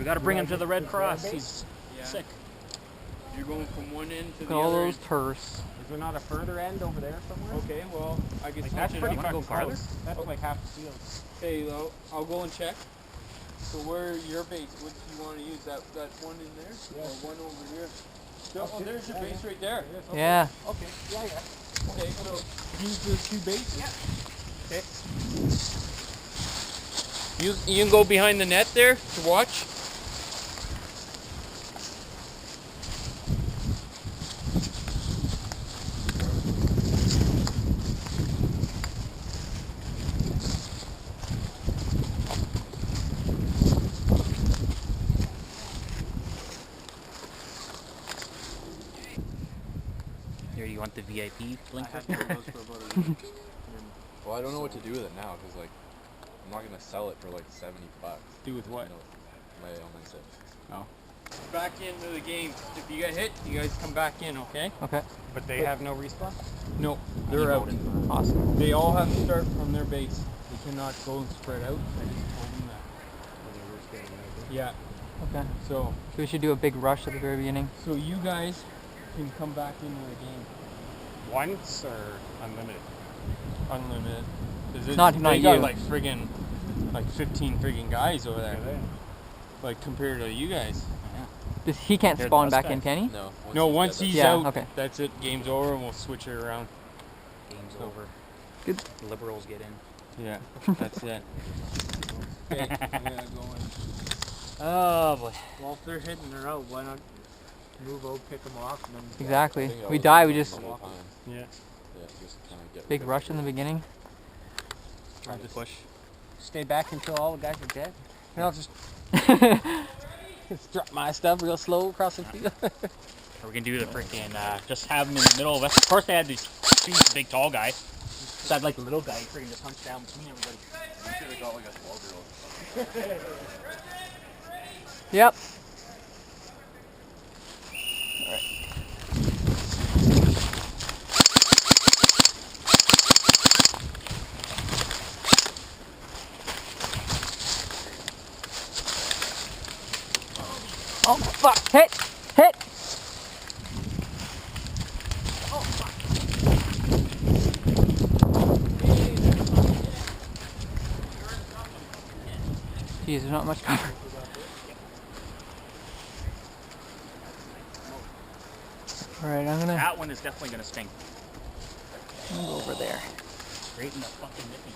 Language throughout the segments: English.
We gotta bring him to the Red Cross. He's sick. You're going from one end to the all other those turfs. Is there not a further end over there somewhere? Okay, well, I can That's pretty fucking farther. close. That's like half the field. Okay, well, I'll go and check. So where your base? What do you want to use? That one in there? Or one over here? Oh, there's your base right there. Okay. Yeah. Okay. Yeah. Okay, so use those two bases. Yeah. Okay. You can go behind the net there to watch. Here, you want the VIP link? Well, I don't know what to do with it now because like I'm not gonna sell it for like $70. Do with what? My six. Oh. Back into the game. If you get hit, you guys come back in, okay? Okay. But they have no respawn? No, they're out. Awesome. They all have to start from their base. They cannot go and spread out. I just told them that. Yeah. Okay. So we should do a big rush at the very beginning. So you guys can come back into the game. Once or unlimited? Unlimited. Not they you. got like friggin' like 15 friggin' guys over there. Yeah, like compared to you guys. He can't spawn back in, can he? No. No, once he's yeah, out, okay. that's it. Game's over, and we'll switch it around. Game's over. Good. The liberals get in. Yeah, that's it. Okay, yeah, going. Oh boy. Well, if they're hitting her out, why not move out, pick them off, and then... Exactly. We die, we just... Yeah. Yeah, just kind of get Big rush in the beginning. Try to push. Stay back until all the guys are dead. And I'll just drop my stuff real slow across the field. We're gonna do the freaking, just have them in the middle of us. Of course they had these big tall guy. So I'd like the little guy freaking just hunch down between everybody. You should have got like a 12-year-old. Yep. Oh fuck! Hit! Hit! Oh fuck! Jeez, there's not much cover. Alright, I'm gonna... That one is definitely gonna sting. I'm gonna go over there. Straight in the fucking nippy.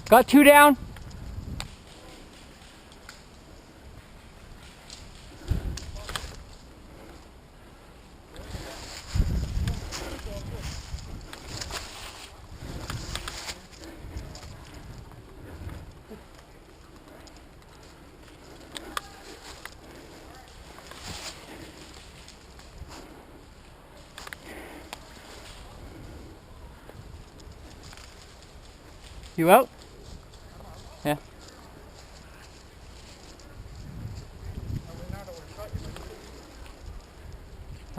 Got two down. You out? Yeah.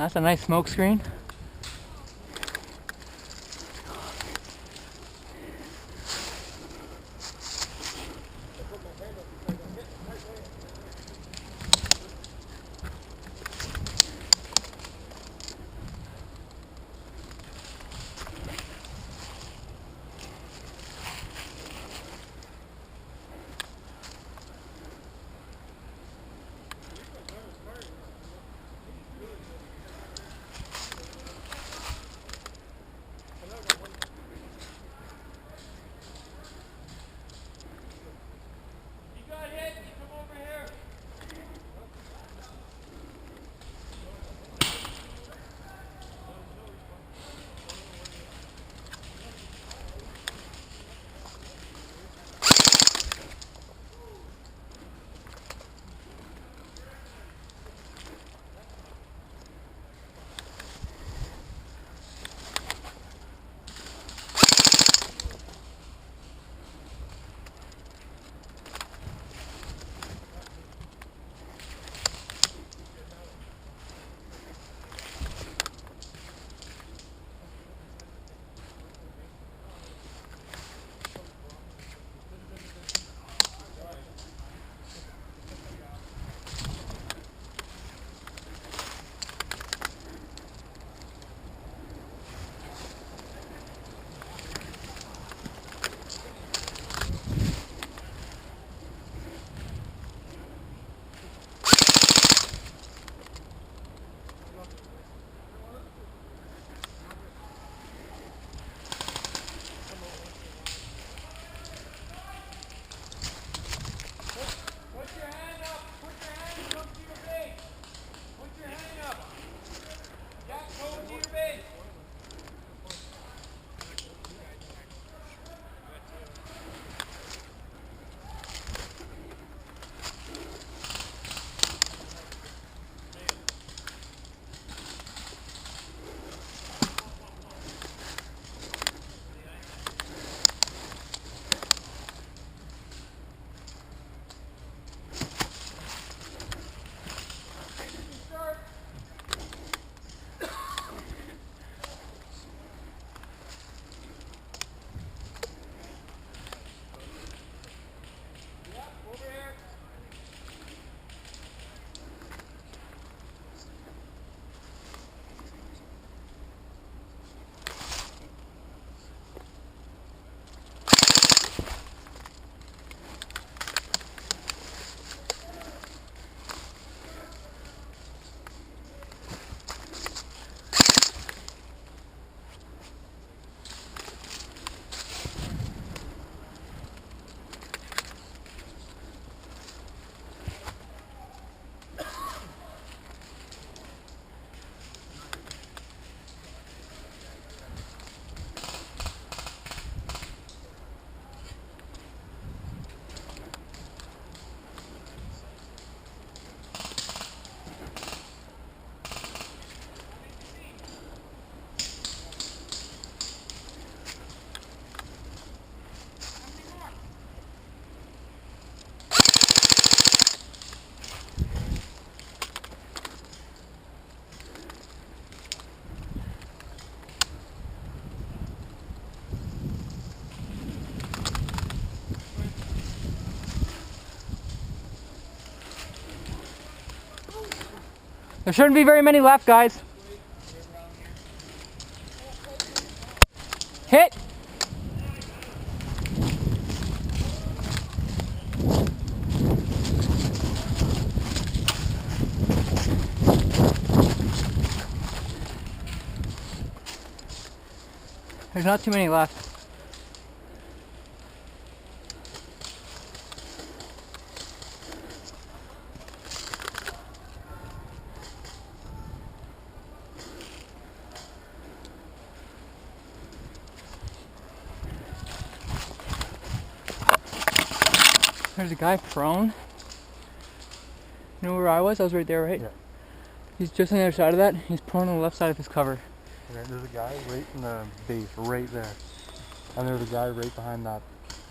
That's a nice smoke screen. There shouldn't be very many left, guys. Hit! There's not too many left. There's a guy prone. You know where I was? I was right there, right? Yeah. He's just on the other side of that. He's prone on the left side of his cover. Okay, there's a guy right in the base, right there. And there's a guy right behind that.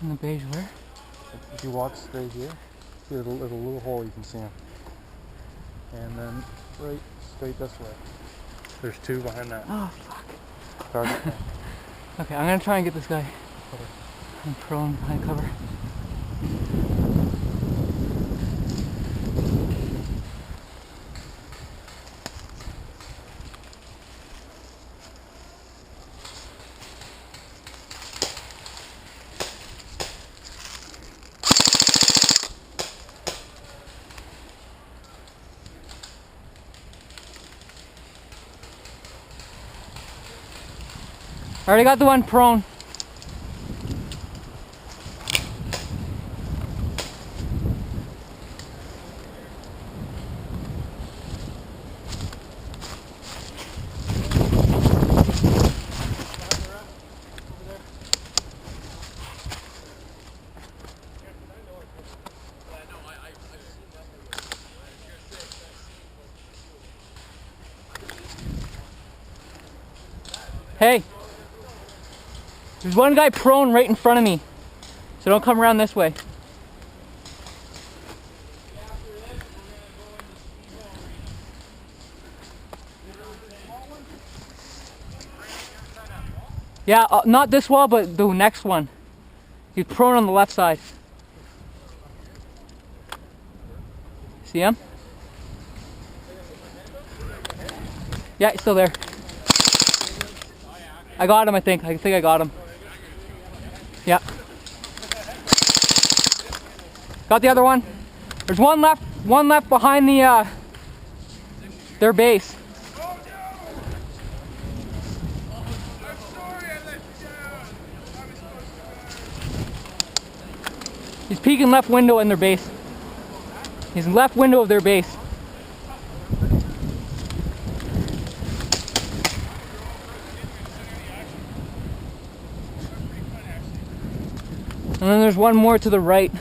In the beige where? If you walk straight here, there's a little hole you can see him. And then right straight this way. There's two behind that. Oh, fuck. Target. Okay, I'm gonna try and get this guy. I'm prone behind cover. Already got the one prone. Hey, there's one guy prone right in front of me, so don't come around this way. Yeah, not this wall, but the next one. He's prone on the left side. See him? Yeah, he's still there. I got him, I think. I think I got him. Yeah. Got the other one. There's one left behind the their base. He's peeking left window in their base. He's in left window of their base. And then there's one more to the right.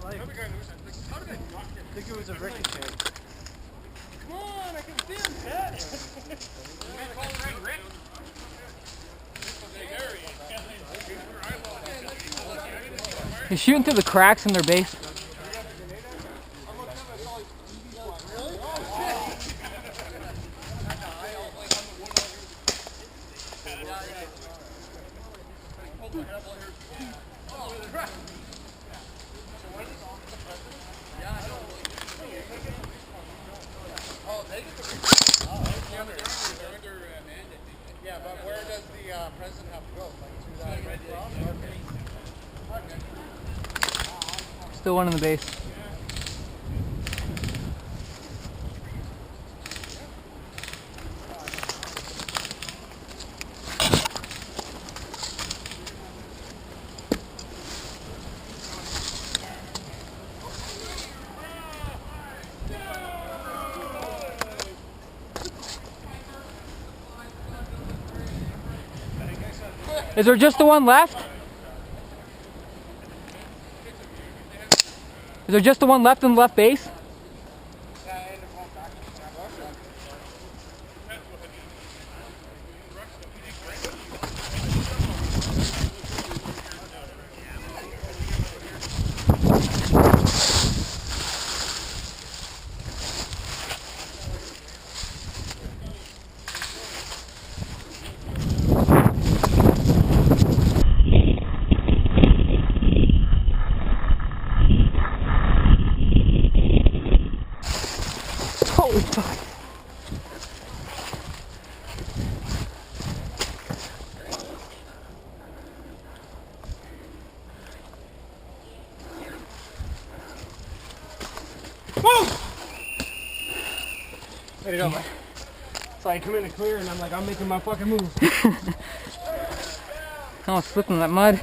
I think it was a ricochet. Come on, I can see him, Ted. He's shooting through the cracks in their base. Yeah, but where does the president have to go? Like through that red cross? Still one in the base. Is there just the one left? Is there just the one left in the left base? Holy fuck. There you go, man. So I come in and clear and I'm like, I'm making my fucking move. I was slipping in that mud.